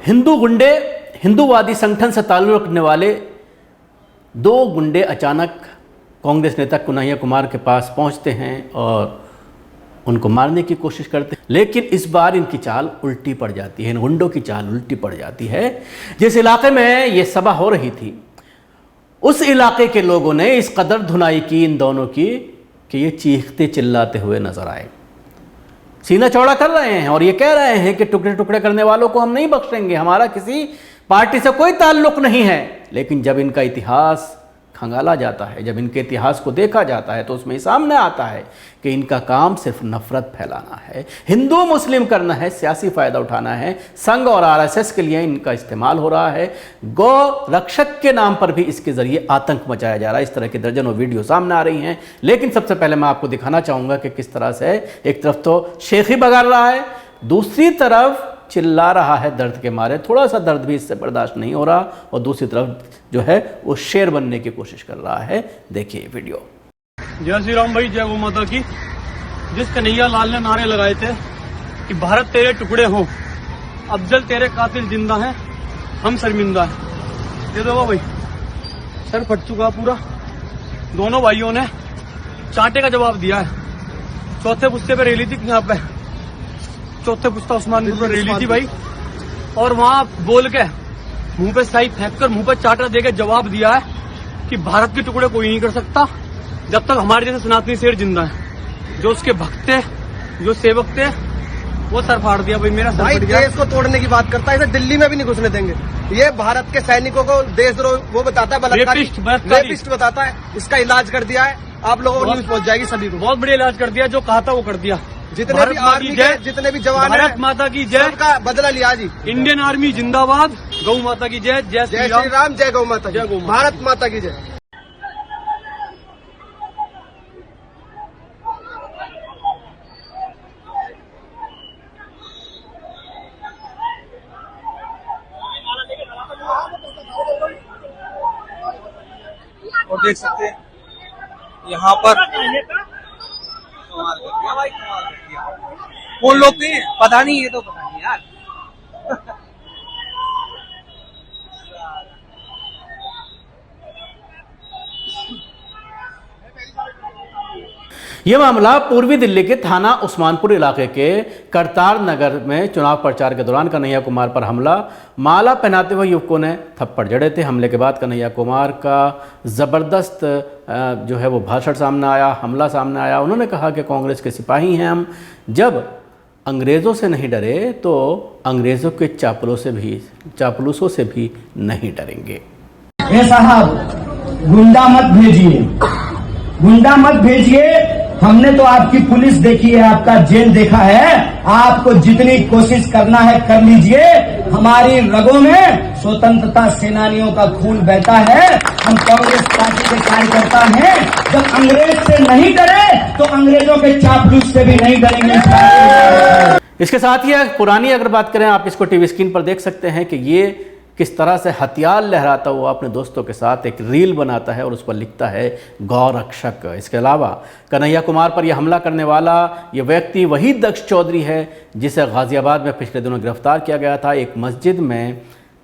हिंदू गुंडे, हिंदूवादी संगठन से ताल्लुक़ रखने वाले दो गुंडे अचानक कांग्रेस नेता कन्हैया कुमार के पास पहुंचते हैं और उनको मारने की कोशिश करते हैं, लेकिन इस बार इनकी चाल उल्टी पड़ जाती है। इन गुंडों की चाल उल्टी पड़ जाती है। जिस इलाके में ये सभा हो रही थी, उस इलाके के लोगों ने इस कदर धुनाई की इन दोनों की कि ये चीखते चिल्लाते हुए नजर आए, सीना चौड़ा कर रहे हैं और ये कह रहे हैं कि टुकड़े टुकड़े करने वालों को हम नहीं बख्शेंगे, हमारा किसी पार्टी से कोई ताल्लुक नहीं है। लेकिन जब इनका इतिहास खंगाला जाता है, जब इनके इतिहास को देखा जाता है, तो उसमें सामने आता है कि इनका काम सिर्फ नफरत फैलाना है, हिंदू मुस्लिम करना है, सियासी फायदा उठाना है। संघ और आरएसएस के लिए इनका इस्तेमाल हो रहा है। गौ रक्षक के नाम पर भी इसके जरिए आतंक मचाया जा रहा है। इस तरह की दर्जनों वीडियो सामने आ रही हैं। लेकिन सबसे पहले मैं आपको दिखाना चाहूंगा कि किस तरह से एक तरफ तो शेखी बगाड़ रहा है, दूसरी तरफ चिल्ला रहा है दर्द के मारे, थोड़ा सा दर्द भी इससे बर्दाश्त नहीं हो रहा, और दूसरी तरफ जो है वो शेर बनने की कोशिश कर रहा है। देखिए वीडियो। जय श्री राम भाई, जय गौ माता की। जिस कन्हैया लाल ने नारे लगाए थे कि भारत तेरे टुकड़े हो, अफजल तेरे कातिल जिंदा हैं, हम शर्मिंदा हैं। ये देखो भाई, सर फट चुका पूरा। दोनों भाइयों ने चांटे का जवाब दिया है। चौथे पुस्ते पे रैली थी यहाँ पे, चौथे पुस्ता उस्मानपुर पर रैली थी भाई, और वहां बोल के मुंह पे स्याही फेंक कर मुंह पे चाटा देकर जवाब दिया है कि भारत के टुकड़े कोई नहीं कर सकता जब तक हमारे जैसे सनातनी शेर जिंदा है। जो उसके भक्त थे, जो सेवक थे, वो सर फाड़ दिया भाई, मेरा सर भाई फट गया। देश को तोड़ने की बात करता है, इसे दिल्ली में भी नहीं घुसने देंगे। ये भारत के सैनिकों को देशद्रोह वो बताता है, रेपिस्ट बताता है। इसका इलाज कर दिया है, आप लोगों को न्यूज पहुंच जाएगी सभी को। बहुत बढ़िया इलाज कर दिया, जो कहा था वो कर दिया। जितने भी आर्मी के जितने भी जवान भारत माता की जय, का बदला लिया जी। इंडियन आर्मी जिंदाबाद, गौ माता की जय, जय श्री राम, जय गौ माता, जय गौ माता, भारत माता की जय। और देख सकते हैं यहाँ पर कौन लोग थे पता नहीं, ये तो पता नहीं यार। यह मामला पूर्वी दिल्ली के थाना उस्मानपुर इलाके के करतार नगर में चुनाव प्रचार के दौरान कन्हैया कुमार पर हमला, माला पहनाते हुए युवकों ने थप्पड़ जड़े थे। हमले के बाद कन्हैया कुमार का ज़बरदस्त जो है वो भाषण सामने आया, हमला सामने आया। उन्होंने कहा कि कांग्रेस के सिपाही हैं हम, जब अंग्रेज़ों से नहीं डरे तो अंग्रेज़ों के चापलूसों से भी नहीं डरेंगे। ए साहब, गुंडा मत भेजिए, गुंडा मत भेजिए। हमने तो आपकी पुलिस देखी है, आपका जेल देखा है। आपको जितनी कोशिश करना है कर लीजिए। हमारी रगों में स्वतंत्रता सेनानियों का खून बहता है। हम कांग्रेस पार्टी के कार्यकर्ता हैं। जब अंग्रेज से नहीं डरे तो अंग्रेजों के चापलूस से भी नहीं डरेंगे। इसके साथ ही पुरानी अगर बात करें, आप इसको टीवी स्क्रीन पर देख सकते हैं कि ये किस तरह से हथियार लहराता हुआ अपने दोस्तों के साथ एक रील बनाता है और उस पर लिखता है गौ रक्षक। इसके अलावा कन्हैया कुमार पर यह हमला करने वाला ये व्यक्ति वही दक्ष चौधरी है जिसे गाजियाबाद में पिछले दिनों गिरफ्तार किया गया था। एक मस्जिद में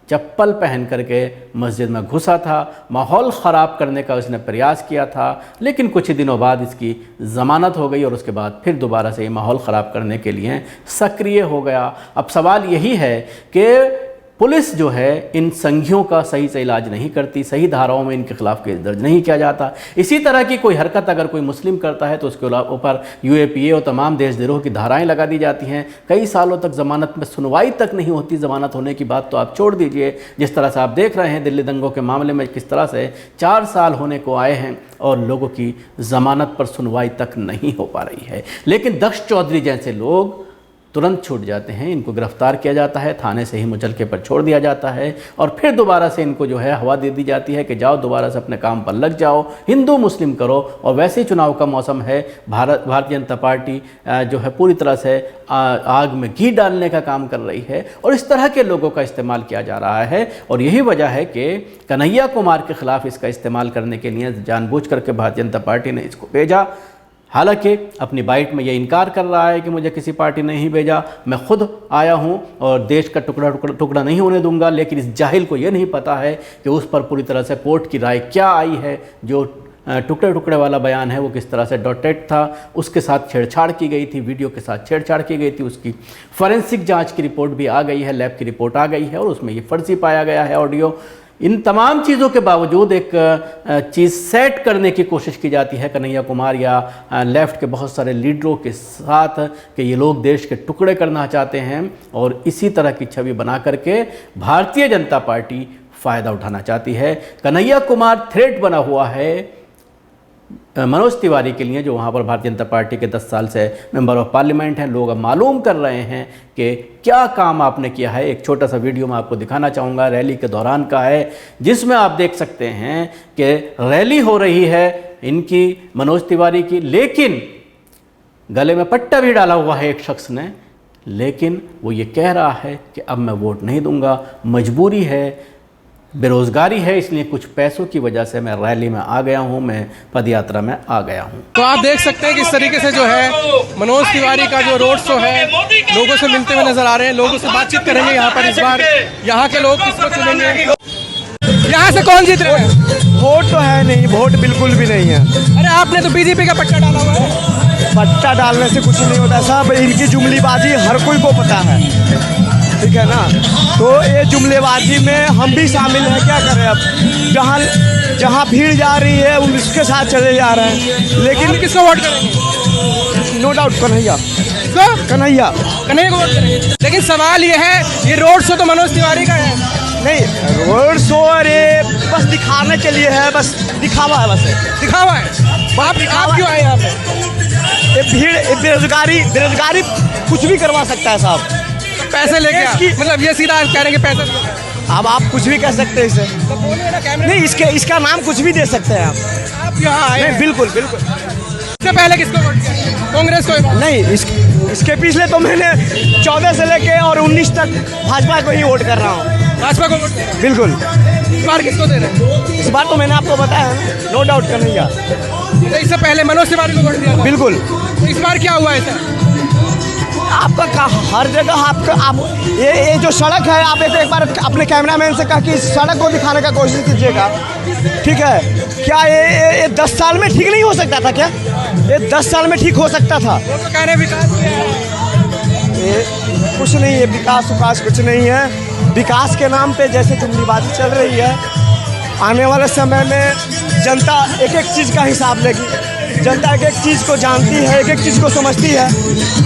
चप्पल पहन करके मस्जिद में घुसा था, माहौल ख़राब करने का उसने प्रयास किया था, लेकिन कुछ ही दिनों बाद इसकी ज़मानत हो गई और उसके बाद फिर दोबारा से ये माहौल ख़राब करने के लिए सक्रिय हो गया। अब सवाल यही है कि पुलिस जो है इन संघियों का सही से इलाज नहीं करती, सही धाराओं में इनके खिलाफ केस दर्ज नहीं किया जाता। इसी तरह की कोई हरकत अगर कोई मुस्लिम करता है तो उसके ऊपर यूएपीए और तमाम देशद्रोह की धाराएं लगा दी जाती हैं। कई सालों तक ज़मानत में सुनवाई तक नहीं होती। ज़मानत होने की बात तो आप छोड़ दीजिए, जिस तरह से आप देख रहे हैं दिल्ली दंगों के मामले में किस तरह से 4 साल होने को आए हैं और लोगों की ज़मानत पर सुनवाई तक नहीं हो पा रही है। लेकिन दक्ष चौधरी जैसे लोग तुरंत छूट जाते हैं, इनको गिरफ्तार किया जाता है, थाने से ही मुचलके पर छोड़ दिया जाता है और फिर दोबारा से इनको जो है हवा दे दी जाती है कि जाओ दोबारा से अपने काम पर लग जाओ, हिंदू मुस्लिम करो। और वैसे ही चुनाव का मौसम है, भारतीय जनता पार्टी जो है पूरी तरह से आग में घी डालने का काम कर रही है और इस तरह के लोगों का इस्तेमाल किया जा रहा है। और यही वजह है कि कन्हैया कुमार के खिलाफ इसका इस्तेमाल करने के लिए जानबूझ करके भारतीय जनता पार्टी ने इसको भेजा। हालांकि अपनी बाइट में ये इनकार कर रहा है कि मुझे किसी पार्टी ने नहीं भेजा, मैं खुद आया हूं और देश का टुकड़ा नहीं होने दूंगा। लेकिन इस जाहिल को ये नहीं पता है कि उस पर पूरी तरह से कोर्ट की राय क्या आई है। जो टुकड़े वाला बयान है वो किस तरह से डॉटेड था, उसके साथ छेड़छाड़ की गई थी, वीडियो के साथ छेड़छाड़ की गई थी। उसकी फॉरेंसिक जांच की रिपोर्ट भी आ गई है, लैब की रिपोर्ट आ गई है और उसमें ये फर्जी पाया गया है ऑडियो। इन तमाम चीज़ों के बावजूद एक चीज़ सेट करने की कोशिश की जाती है कन्हैया कुमार या लेफ़्ट के बहुत सारे लीडरों के साथ कि ये लोग देश के टुकड़े करना चाहते हैं और इसी तरह की छवि बना करके भारतीय जनता पार्टी फ़ायदा उठाना चाहती है। कन्हैया कुमार थ्रेट बना हुआ है मनोज तिवारी के लिए, जो वहाँ पर भारतीय जनता पार्टी के 10 साल से मेंबर ऑफ पार्लियामेंट हैं। लोग अब मालूम कर रहे हैं कि क्या काम आपने किया है। एक छोटा सा वीडियो मैं आपको दिखाना चाहूँगा, रैली के दौरान का है, जिसमें आप देख सकते हैं कि रैली हो रही है इनकी, मनोज तिवारी की, लेकिन गले में पट्टा भी डाला हुआ है एक शख्स ने, लेकिन वो ये कह रहा है कि अब मैं वोट नहीं दूंगा, मजबूरी है, बेरोजगारी है, इसलिए कुछ पैसों की वजह से मैं रैली में आ गया हूं, मैं पदयात्रा में आ गया हूं। तो आप देख सकते हैं कि इस तरीके से जो है मनोज तिवारी का जो रोड शो है, लोगों से मिलते हुए नजर आ रहे हैं, लोगों से बातचीत करेंगे यहाँ पर। इस बार यहाँ के लोग किसको चुनेंगे, यहाँ से कौन जीत रहे हैं? वोट तो है नहीं, वोट बिल्कुल भी नहीं है। अरे आपने तो बीजेपी का पट्टा डाला हुआ है। पट्टा डालने से कुछ नहीं होता साहब, इनकी जुमलीबाजी हर कोई को पता है, ठीक है ना। तो ये जुमलेबाजी में हम भी शामिल हैं, क्या करें अब। जहाँ भीड़ जा रही है उसके साथ चले जा रहे हैं। लेकिन किसको वोट करेंगे? नो डाउट कन्हैया, कन्हैया को वोट करेंगे। लेकिन सवाल ये है, ये रोड शो तो मनोज तिवारी का है। नहीं, रोड शो अरे बस दिखाने के लिए है, बस दिखावा है, बस दिखावा है। आप क्यों आए यहाँ पे? ये भीड़, बेरोजगारी कुछ भी करवा सकता है साहब। पैसे लेके मतलब ये सीधा कह रहे हैं कि पैसे। अब आप कुछ भी कह सकते हैं इसे, तो बोलिए ना कैमरे। नहीं, इसका नाम कुछ भी दे सकते हैं आप यहाँ आए? नहीं, बिल्कुल। इससे पहले किसको वोट किया? कांग्रेस को? नहीं, इसके पिछले तो मैंने 14 से लेके और 19 तक भाजपा को ही वोट कर रहा हूँ। भाजपा को वोट कर रहे हैं? बिल्कुल। इस बार किसको दे रहे हैं? इस बार तो मैंने आपको बताया है, नो डाउट कन्हैया। तो इससे पहले मनोज तिवारी को वोट दिया था? बिल्कुल। तो इस बार क्या हुआ है सर? आपका हर जगह आप ये जो सड़क है, आप एक बार अपने कैमरामैन से कहा कि इस सड़क को दिखाने का कोशिश कीजिएगा, ठीक है। क्या ये 10 साल में ठीक नहीं हो सकता था? क्या ये 10 साल में ठीक हो सकता था? वो तो कह रहे विकास ये कुछ नहीं है, विकास कुछ नहीं है। विकास के नाम पे जैसे जुमलीबाजी चल रही है, आने वाले समय में जनता एक एक चीज़ का हिसाब लेगी। जनता एक एक चीज़ को जानती है, एक एक चीज़ को समझती है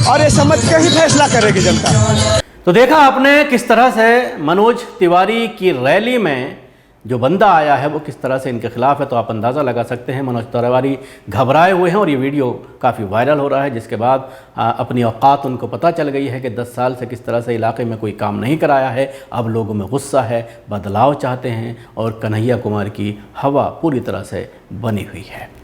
और ये समझ के ही फैसला करेगी जनता। तो देखा आपने किस तरह से मनोज तिवारी की रैली में जो बंदा आया है वो किस तरह से इनके खिलाफ है। तो आप अंदाज़ा लगा सकते हैं मनोज तिवारी घबराए हुए हैं और ये वीडियो काफ़ी वायरल हो रहा है, जिसके बाद अपनी औकात उनको पता चल गई है कि 10 साल से किस तरह से इलाके में कोई काम नहीं कराया है। अब लोगों में गुस्सा है, बदलाव चाहते हैं और कन्हैया कुमार की हवा पूरी तरह से बनी हुई है।